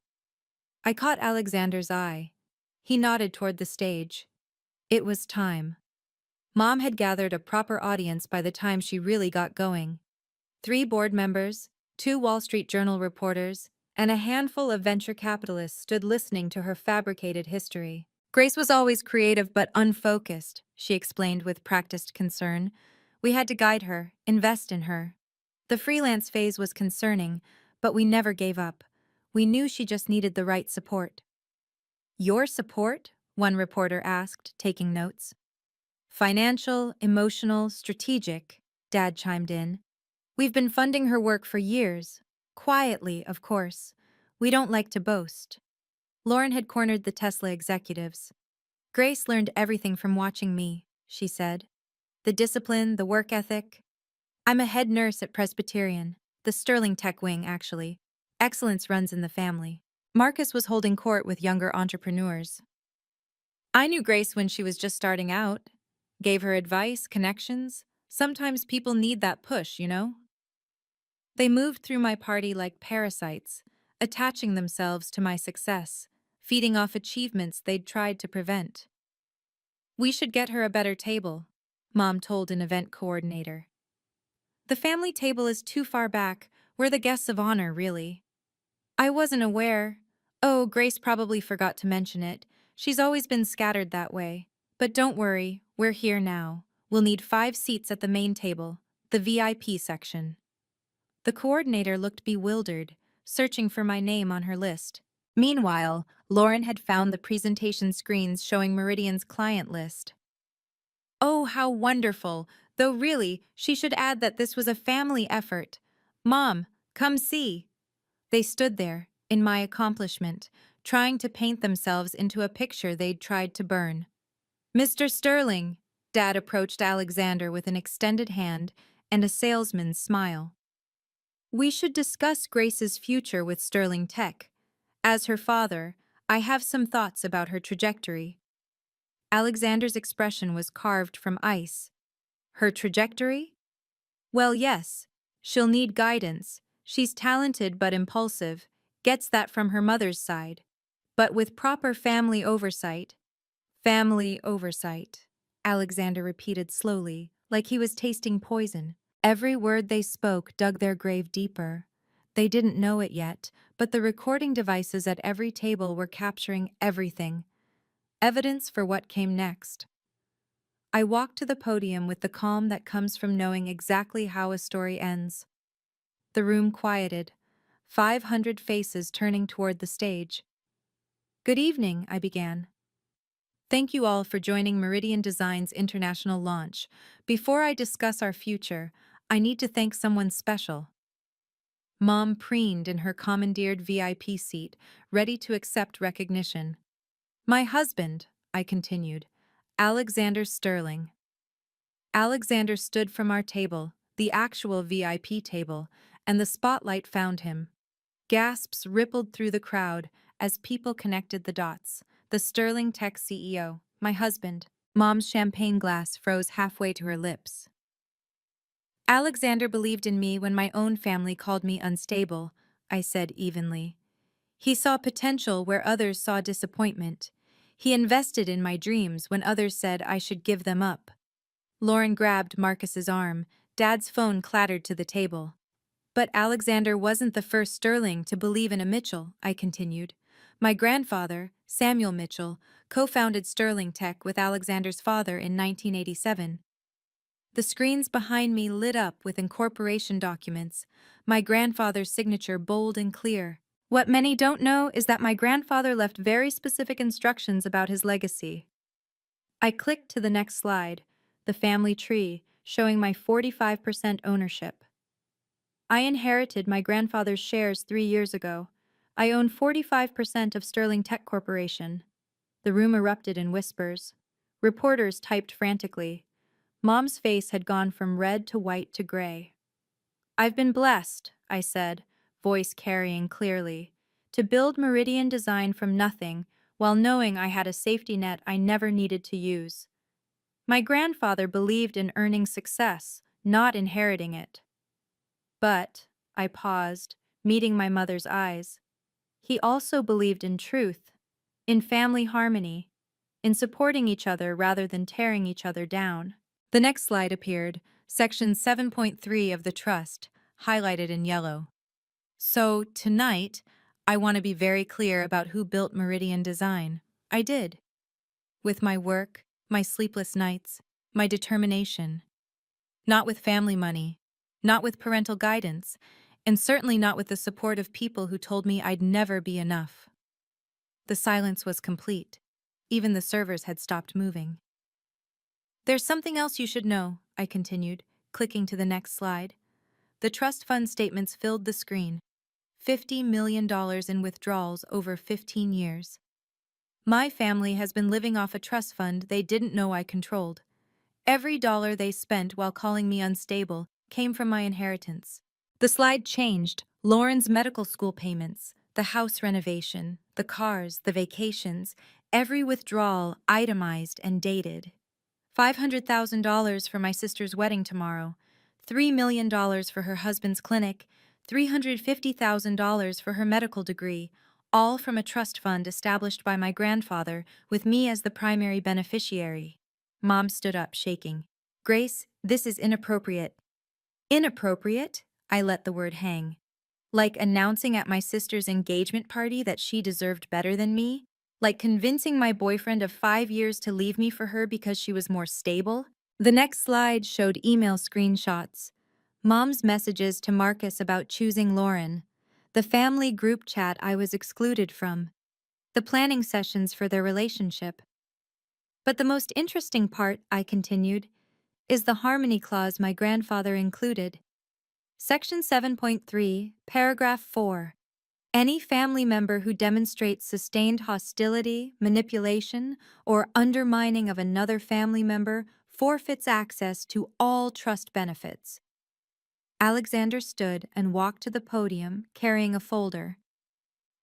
I caught Alexander's eye. He nodded toward the stage. It was time. Mom had gathered a proper audience by the time she really got going. 3 board members, 2 Wall Street Journal reporters, and a handful of venture capitalists stood listening to her fabricated history. Grace was always creative but unfocused, she explained with practiced concern. We had to guide her, invest in her. The freelance phase was concerning, but we never gave up. We knew she just needed the right support. Your support? One reporter asked, taking notes. Financial, emotional, strategic, Dad chimed in. We've been funding her work for years. Quietly, of course. We don't like to boast. Lauren had cornered the Tesla executives. Grace learned everything from watching me, she said. The discipline, the work ethic. I'm a head nurse at Presbyterian, the Sterling Tech wing, actually. Excellence runs in the family. Marcus was holding court with younger entrepreneurs. I knew Grace when she was just starting out. Gave her advice, connections. Sometimes people need that push, you know? They moved through my party like parasites, attaching themselves to my success, feeding off achievements they'd tried to prevent. We should get her a better table, Mom told an event coordinator. The family table is too far back. We're the guests of honor, really. I wasn't aware. Oh, Grace probably forgot to mention it. She's always been scattered that way. But don't worry, we're here now. We'll need 5 seats at the main table, the VIP section. The coordinator looked bewildered, searching for my name on her list. Meanwhile, Lauren had found the presentation screens showing Meridian's client list. Oh, how wonderful! Though really, she should add that this was a family effort. Mom, come see. They stood there, in my accomplishment, trying to paint themselves into a picture they'd tried to burn. Mr. Sterling, Dad approached Alexander with an extended hand and a salesman's smile. We should discuss Grace's future with Sterling Tech. As her father, I have some thoughts about her trajectory. Alexander's expression was carved from ice. Her trajectory? Well, yes. She'll need guidance. She's talented but impulsive, gets that from her mother's side. But with proper family oversight. Family oversight, Alexander repeated slowly, like he was tasting poison. Every word they spoke dug their grave deeper. They didn't know it yet, but the recording devices at every table were capturing everything. Evidence for what came next. I walked to the podium with the calm that comes from knowing exactly how a story ends. The room quieted, 500 faces turning toward the stage. Good evening, I began. Thank you all for joining Meridian Design's international launch. Before I discuss our future, I need to thank someone special. Mom preened in her commandeered VIP seat, ready to accept recognition. My husband, I continued. Alexander Sterling. Alexander stood from our table, the actual VIP table, and the spotlight found him. Gasps rippled through the crowd as people connected the dots. The Sterling Tech CEO, my husband. Mom's champagne glass froze halfway to her lips. Alexander believed in me when my own family called me unstable, I said evenly. He saw potential where others saw disappointment. He invested in my dreams when others said I should give them up. Lauren grabbed Marcus's arm. Dad's phone clattered to the table. But Alexander wasn't the first Sterling to believe in a Mitchell, I continued. My grandfather, Samuel Mitchell, co-founded Sterling Tech with Alexander's father in 1987. The screens behind me lit up with incorporation documents, my grandfather's signature bold and clear. What many don't know is that my grandfather left very specific instructions about his legacy. I clicked to the next slide, the family tree, showing my 45% ownership. I inherited my grandfather's shares 3 years ago. I own 45% of Sterling Tech Corporation. The room erupted in whispers. Reporters typed frantically. Mom's face had gone from red to white to gray. I've been blessed, I said, voice carrying clearly, to build Meridian Design from nothing while knowing I had a safety net I never needed to use. My grandfather believed in earning success, not inheriting it. But, I paused, meeting my mother's eyes. He also believed in truth, in family harmony, in supporting each other rather than tearing each other down. The next slide appeared, section 7.3 of the trust, highlighted in yellow. So, tonight, I want to be very clear about who built Meridian Design. I did. With my work, my sleepless nights, my determination. Not with family money, not with parental guidance, and certainly not with the support of people who told me I'd never be enough. The silence was complete. Even the servers had stopped moving. There's something else you should know, I continued, clicking to the next slide. The trust fund statements filled the screen. $50 million in withdrawals over 15 years. My family has been living off a trust fund they didn't know I controlled. Every dollar they spent while calling me unstable came from my inheritance. The slide changed. Lauren's medical school payments, the house renovation, the cars, the vacations, every withdrawal itemized and dated. $500,000 for my sister's wedding tomorrow, $3 million for her husband's clinic, $350,000 for her medical degree, all from a trust fund established by my grandfather with me as the primary beneficiary. Mom stood up, shaking. Grace, this is inappropriate. Inappropriate? I let the word hang. Like announcing at my sister's engagement party that she deserved better than me? Like convincing my boyfriend of 5 years to leave me for her because she was more stable? The next slide showed email screenshots. Mom's messages to Marcus about choosing Lauren. The family group chat I was excluded from. The planning sessions for their relationship. But the most interesting part, I continued, is the harmony clause my grandfather included. Section 7.3, paragraph 4. Any family member who demonstrates sustained hostility, manipulation, or undermining of another family member forfeits access to all trust benefits. Alexander stood and walked to the podium, carrying a folder.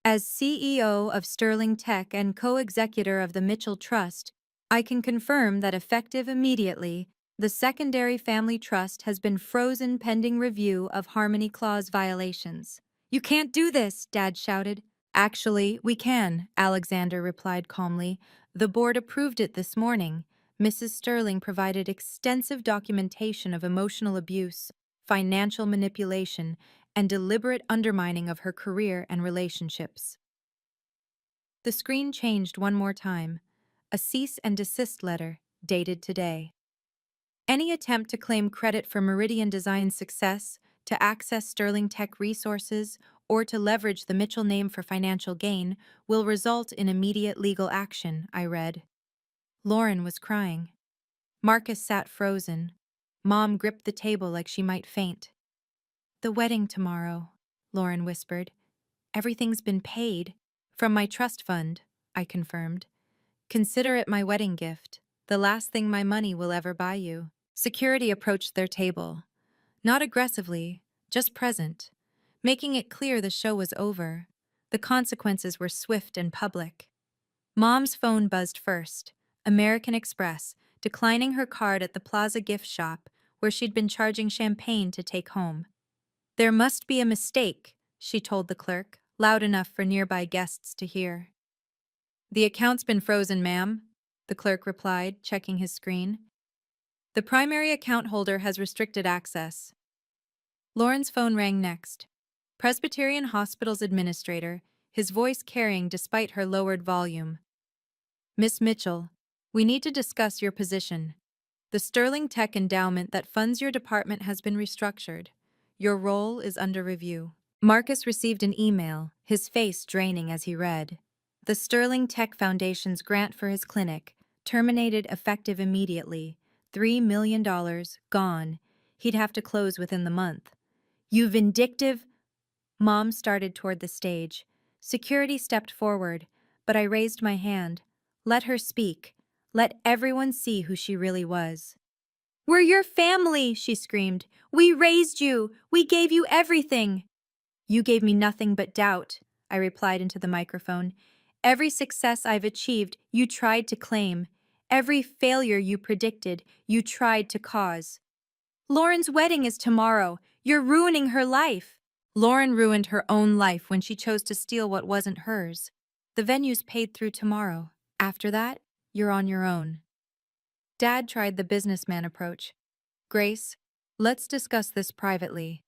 As CEO of Sterling Tech and co-executor of the Mitchell Trust, I can confirm that effective immediately, the secondary family trust has been frozen pending review of Harmony Clause violations. You can't do this, Dad shouted. Actually, we can, Alexander replied calmly. The board approved it this morning. Mrs. Sterling provided extensive documentation of emotional abuse, financial manipulation, and deliberate undermining of her career and relationships. The screen changed one more time. A cease and desist letter, dated today. Any attempt to claim credit for Meridian Design's success, to access Sterling Tech resources, or to leverage the Mitchell name for financial gain will result in immediate legal action, I read. Lauren was crying. Marcus sat frozen. Mom gripped the table like she might faint. "The wedding tomorrow," Lauren whispered. "Everything's been paid." "From my trust fund," I confirmed. "Consider it my wedding gift, the last thing my money will ever buy you." Security approached their table. Not aggressively, just present, making it clear the show was over. The consequences were swift and public. Mom's phone buzzed first. American Express, declining her card at the Plaza gift shop, where she'd been charging champagne to take home. "There must be a mistake," she told the clerk, loud enough for nearby guests to hear. "The account's been frozen, ma'am," the clerk replied, checking his screen. "The primary account holder has restricted access." Lauren's phone rang next. Presbyterian Hospital's administrator, his voice carrying despite her lowered volume. "Miss Mitchell, we need to discuss your position. The Sterling Tech endowment that funds your department has been restructured. Your role is under review." Marcus received an email, his face draining as he read. The Sterling Tech Foundation's grant for his clinic, terminated effective immediately. $3 million, gone. He'd have to close within the month. "You vindictive—" Mom started toward the stage. Security stepped forward, but I raised my hand. Let her speak. Let everyone see who she really was. "We're your family," she screamed. "We raised you. We gave you everything." "You gave me nothing but doubt," I replied into the microphone. "Every success I've achieved, you tried to claim. Every failure you predicted, you tried to cause. Lauren's wedding is tomorrow. You're ruining her life." Lauren ruined her own life when she chose to steal what wasn't hers. The venue's paid through tomorrow. After that, you're on your own. Dad tried the businessman approach. "Grace, let's discuss this privately.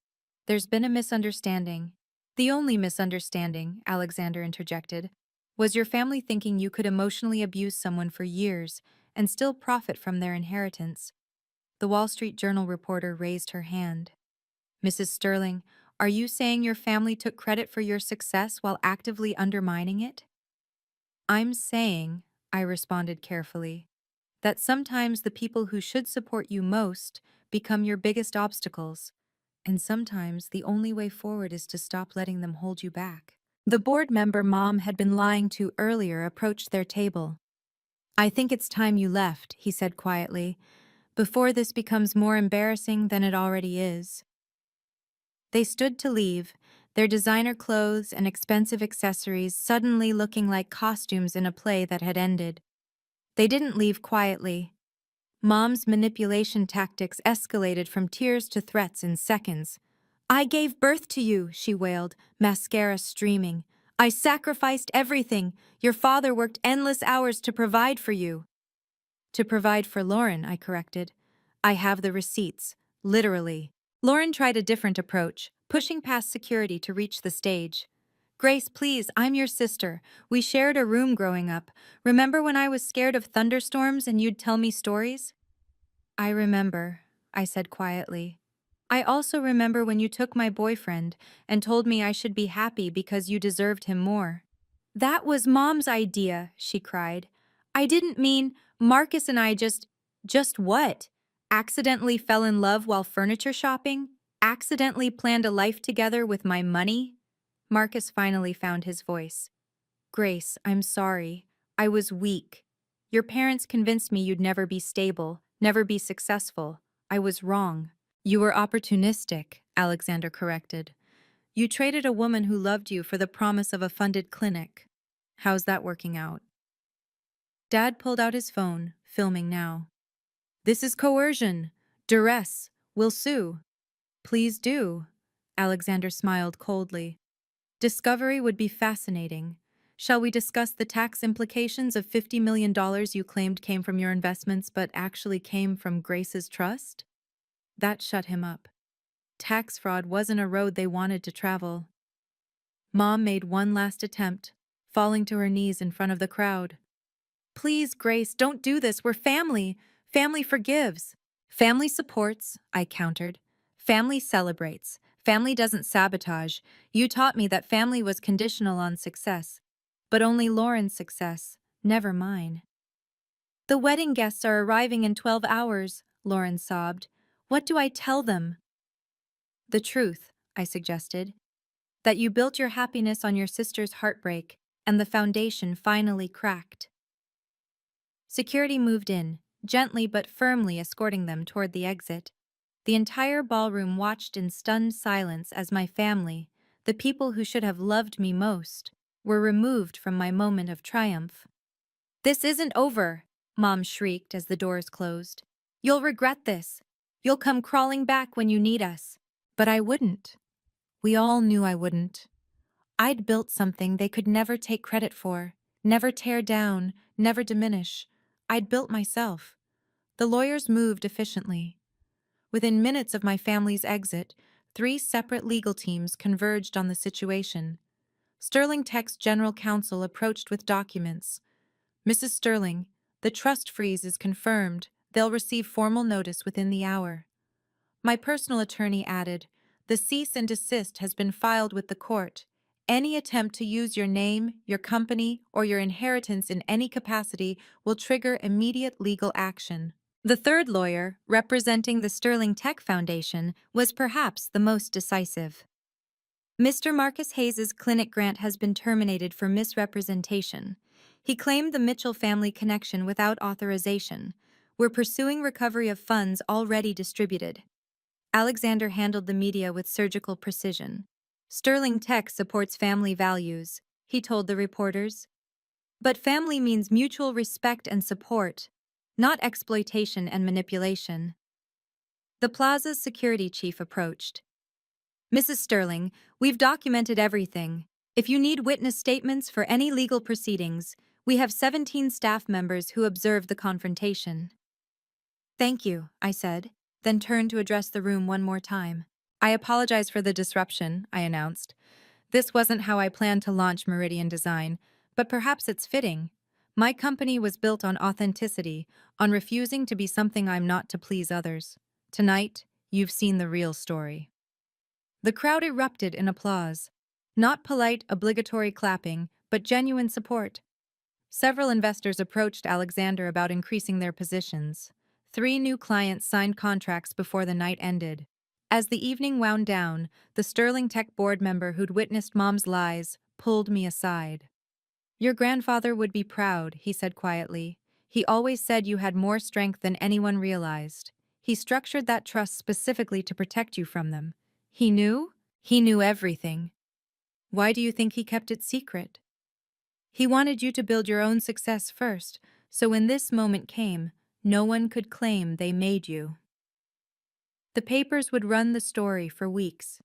There's been a misunderstanding." "The only misunderstanding," Alexander interjected, "was your family thinking you could emotionally abuse someone for years and still profit from their inheritance." The Wall Street Journal reporter raised her hand. "Mrs. Sterling, are you saying your family took credit for your success while actively undermining it?" "I'm saying," I responded carefully, "that sometimes the people who should support you most become your biggest obstacles, and sometimes the only way forward is to stop letting them hold you back." The board member Mom had been lying to earlier approached their table. "I think it's time you left," he said quietly, "before this becomes more embarrassing than it already is." They stood to leave, their designer clothes and expensive accessories suddenly looking like costumes in a play that had ended. They didn't leave quietly. Mom's manipulation tactics escalated from tears to threats in seconds. "I gave birth to you," she wailed, mascara streaming. "I sacrificed everything. Your father worked endless hours to provide for you." "To provide for Lauren," I corrected. "I have the receipts, literally." Lauren tried a different approach, pushing past security to reach the stage. "Grace, please, I'm your sister. We shared a room growing up. Remember when I was scared of thunderstorms and you'd tell me stories?" "I remember," I said quietly. "I also remember when you took my boyfriend and told me I should be happy because you deserved him more." "That was Mom's idea," she cried. "I didn't mean Marcus and I just what? Accidentally fell in love while furniture shopping? Accidentally planned a life together with my money?" Marcus finally found his voice. "Grace, I'm sorry. I was weak. Your parents convinced me you'd never be stable, never be successful. I was wrong." "You were opportunistic," Alexander corrected. "You traded a woman who loved you for the promise of a funded clinic. How's that working out?" Dad pulled out his phone, filming now. "This is coercion. Duress. We'll sue." "Please do." Alexander smiled coldly. "Discovery would be fascinating. Shall we discuss the tax implications of $50 million you claimed came from your investments but actually came from Grace's trust?" That shut him up. Tax fraud wasn't a road they wanted to travel. Mom made one last attempt, falling to her knees in front of the crowd. "Please, Grace, don't do this. We're family. Family forgives." "Family supports," I countered. "Family celebrates. Family doesn't sabotage. You taught me that family was conditional on success. But only Lauren's success, never mine." "The wedding guests are arriving in 12 hours, Lauren sobbed. What do I tell them? The truth, I suggested. That you built your happiness on your sister's heartbreak, and the foundation finally cracked. Security moved in, gently but firmly escorting them toward the exit. The entire ballroom watched in stunned silence as my family, the people who should have loved me most, were removed from my moment of triumph. "This isn't over," Mom shrieked as the doors closed. "You'll regret this. You'll come crawling back when you need us." But I wouldn't. We all knew I wouldn't. I'd built something they could never take credit for, never tear down, never diminish. I'd built myself. The lawyers moved efficiently. Within minutes of my family's exit, 3 separate legal teams converged on the situation. Sterling Tech's general counsel approached with documents. "Mrs. Sterling, the trust freeze is confirmed. They'll receive formal notice within the hour." My personal attorney added, "The cease and desist has been filed with the court. Any attempt to use your name, your company, or your inheritance in any capacity will trigger immediate legal action." The third lawyer, representing the Sterling Tech Foundation, was perhaps the most decisive. "Mr. Marcus Hayes's clinic grant has been terminated for misrepresentation. He claimed the Mitchell family connection without authorization. We're pursuing recovery of funds already distributed." Alexander handled the media with surgical precision. "Sterling Tech supports family values," he told the reporters. "But family means mutual respect and support, not exploitation and manipulation." The plaza's security chief approached. "Mrs. Sterling, we've documented everything. If you need witness statements for any legal proceedings, we have 17 staff members who observed the confrontation." "Thank you," I said, then turned to address the room one more time. "I apologize for the disruption," I announced. "This wasn't how I planned to launch Meridian Design, but perhaps it's fitting. My company was built on authenticity, on refusing to be something I'm not to please others. Tonight, you've seen the real story." The crowd erupted in applause. Not polite, obligatory clapping, but genuine support. Several investors approached Alexander about increasing their positions. 3 new clients signed contracts before the night ended. As the evening wound down, the Sterling Tech board member who'd witnessed Mom's lies pulled me aside. "Your grandfather would be proud," he said quietly. "He always said you had more strength than anyone realized. He structured that trust specifically to protect you from them. He knew? He knew everything. Why do you think he kept it secret? He wanted you to build your own success first, so when this moment came, no one could claim they made you." The papers would run the story for weeks.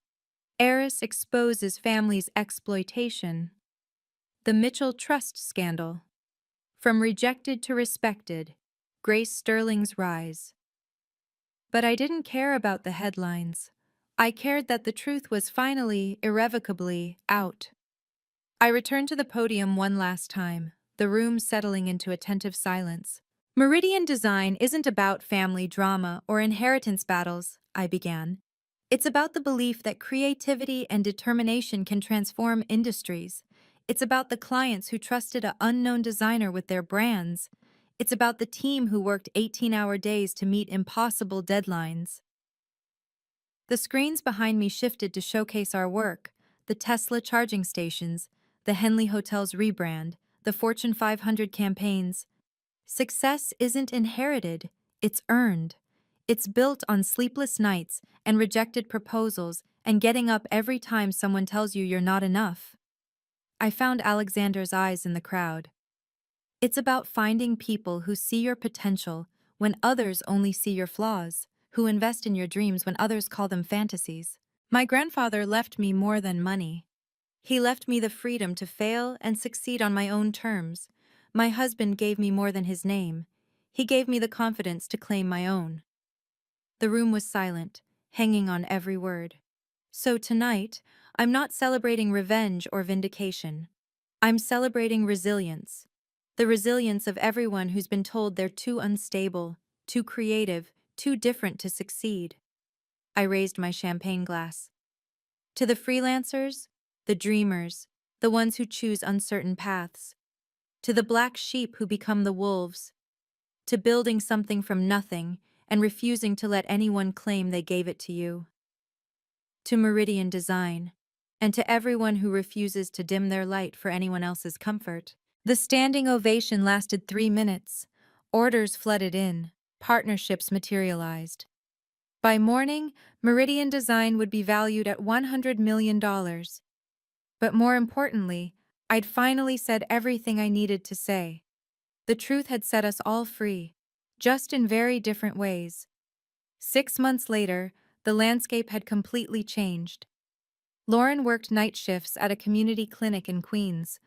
"Heiress exposes family's exploitation." "The Mitchell Trust Scandal." "From rejected to respected. Grace Sterling's rise." But I didn't care about the headlines. I cared that the truth was finally, irrevocably, out. I returned to the podium one last time, the room settling into attentive silence. "Meridian Design isn't about family drama or inheritance battles," I began. "It's about the belief that creativity and determination can transform industries. It's about the clients who trusted an unknown designer with their brands. It's about the team who worked 18-hour days to meet impossible deadlines." The screens behind me shifted to showcase our work: the Tesla charging stations, the Henley Hotel's rebrand, the Fortune 500 campaigns. Success isn't inherited, it's earned. It's built on sleepless nights and rejected proposals and getting up every time someone tells you you're not enough. I found Alexander's eyes in the crowd. "It's about finding people who see your potential when others only see your flaws, who invest in your dreams when others call them fantasies." My grandfather left me more than money. He left me the freedom to fail and succeed on my own terms. My husband gave me more than his name. He gave me the confidence to claim my own. The room was silent, hanging on every word. So tonight, I'm not celebrating revenge or vindication. I'm celebrating resilience. The resilience of everyone who's been told they're too unstable, too creative, too different to succeed. I raised my champagne glass. To the freelancers, the dreamers, the ones who choose uncertain paths. To the black sheep who become the wolves. To building something from nothing and refusing to let anyone claim they gave it to you. To Meridian Design, and to everyone who refuses to dim their light for anyone else's comfort. The standing ovation lasted 3 minutes. Orders flooded in. Partnerships materialized. By morning, Meridian Design would be valued at $100 million. But more importantly, I'd finally said everything I needed to say. The truth had set us all free, just in very different ways. 6 months later, the landscape had completely changed. Lauren worked night shifts at a community clinic in Queens.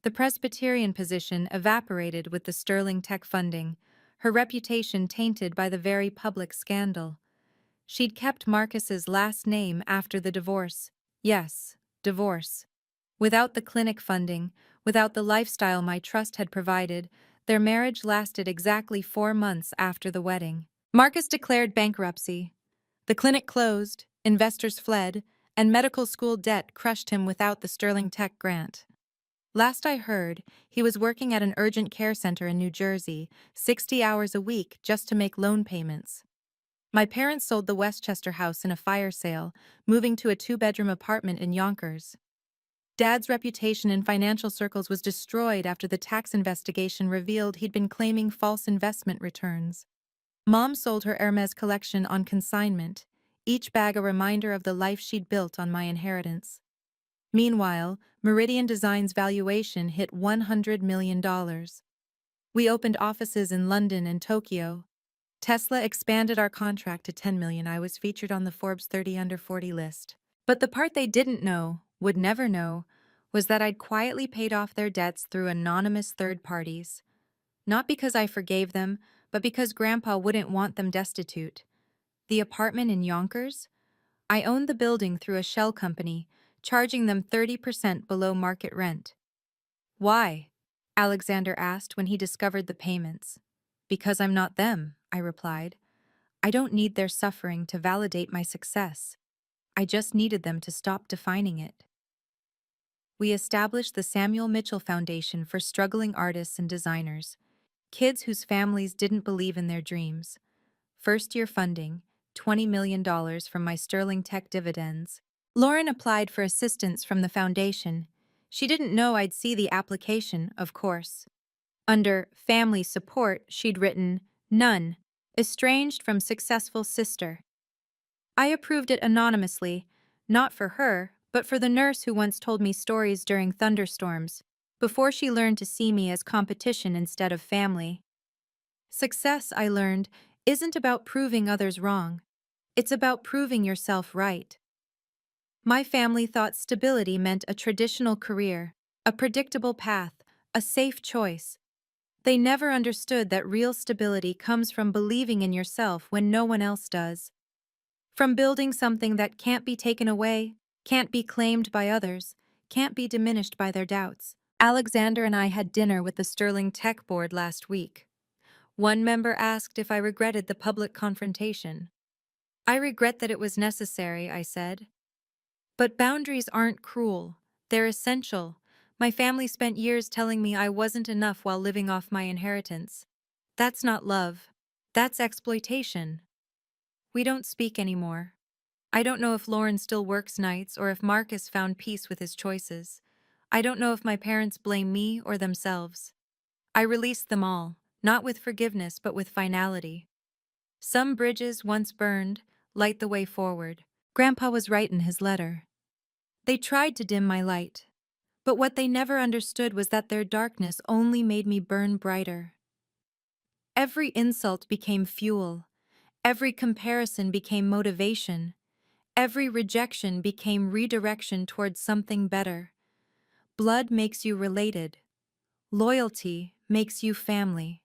The Presbyterian position evaporated with the Sterling Tech funding, her reputation tainted by the very public scandal. She'd kept Marcus's last name after the divorce. Yes, divorce. Without the clinic funding, without the lifestyle my trust had provided, their marriage lasted exactly 4 months after the wedding. Marcus declared bankruptcy. The clinic closed, investors fled, and medical school debt crushed him without the Sterling Tech grant. Last I heard, he was working at an urgent care center in New Jersey, 60 hours a week just to make loan payments. My parents sold the Westchester house in a fire sale, moving to a 2-bedroom apartment in Yonkers. Dad's reputation in financial circles was destroyed after the tax investigation revealed he'd been claiming false investment returns. Mom sold her Hermes collection on consignment, each bag a reminder of the life she'd built on my inheritance. Meanwhile, Meridian Design's valuation hit $100 million. We opened offices in London and Tokyo. Tesla expanded our contract to $10 million. I was featured on the Forbes 30 Under 40 list. But the part they didn't know, would never know, was that I'd quietly paid off their debts through anonymous third parties. Not because I forgave them, but because Grandpa wouldn't want them destitute. The apartment in Yonkers? I owned the building through a shell company, charging them 30% below market rent. Why? Alexander asked when he discovered the payments. Because I'm not them, I replied. I don't need their suffering to validate my success. I just needed them to stop defining it. We established the Samuel Mitchell Foundation for struggling artists and designers, kids whose families didn't believe in their dreams. First-year funding, $20 million from my Sterling Tech dividends. Lauren applied for assistance from the foundation. She didn't know I'd see the application, of course. Under family support, she'd written, none, estranged from successful sister. I approved it anonymously, not for her, but for the nurse who once told me stories during thunderstorms, before she learned to see me as competition instead of family. Success, I learned, isn't about proving others wrong. It's about proving yourself right. My family thought stability meant a traditional career, a predictable path, a safe choice. They never understood that real stability comes from believing in yourself when no one else does. From building something that can't be taken away, can't be claimed by others, can't be diminished by their doubts. Alexander and I had dinner with the Sterling Tech Board last week. One member asked if I regretted the public confrontation. I regret that it was necessary, I said. But boundaries aren't cruel. They're essential. My family spent years telling me I wasn't enough while living off my inheritance. That's not love. That's exploitation. We don't speak anymore. I don't know if Lauren still works nights or if Marcus found peace with his choices. I don't know if my parents blame me or themselves. I released them all, not with forgiveness but with finality. Some bridges once burned, light the way forward. Grandpa was right in his letter. They tried to dim my light, but what they never understood was that their darkness only made me burn brighter. Every insult became fuel. Every comparison became motivation. Every rejection became redirection towards something better. Blood makes you related. Loyalty makes you family.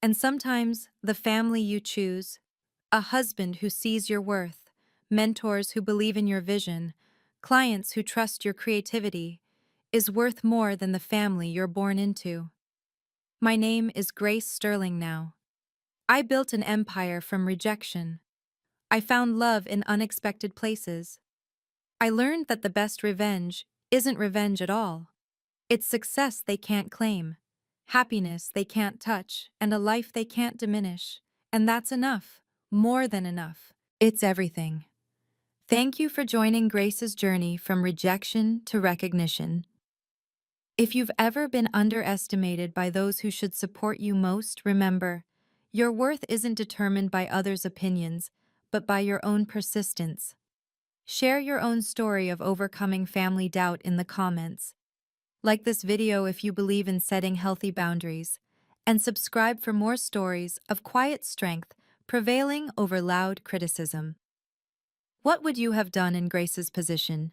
And sometimes the family you choose, a husband who sees your worth, mentors who believe in your vision, clients who trust your creativity, is worth more than the family you're born into. My name is Grace Sterling now. I built an empire from rejection. I found love in unexpected places. I learned that the best revenge isn't revenge at all. It's success they can't claim, happiness they can't touch, and a life they can't diminish. And that's enough. More than enough. It's everything. Thank you for joining Grace's journey from rejection to recognition. If you've ever been underestimated by those who should support you most, remember, your worth isn't determined by others' opinions, but by your own persistence. Share your own story of overcoming family doubt in the comments. Like this video if you believe in setting healthy boundaries, and subscribe for more stories of quiet strength prevailing over loud criticism. What would you have done in Grace's position?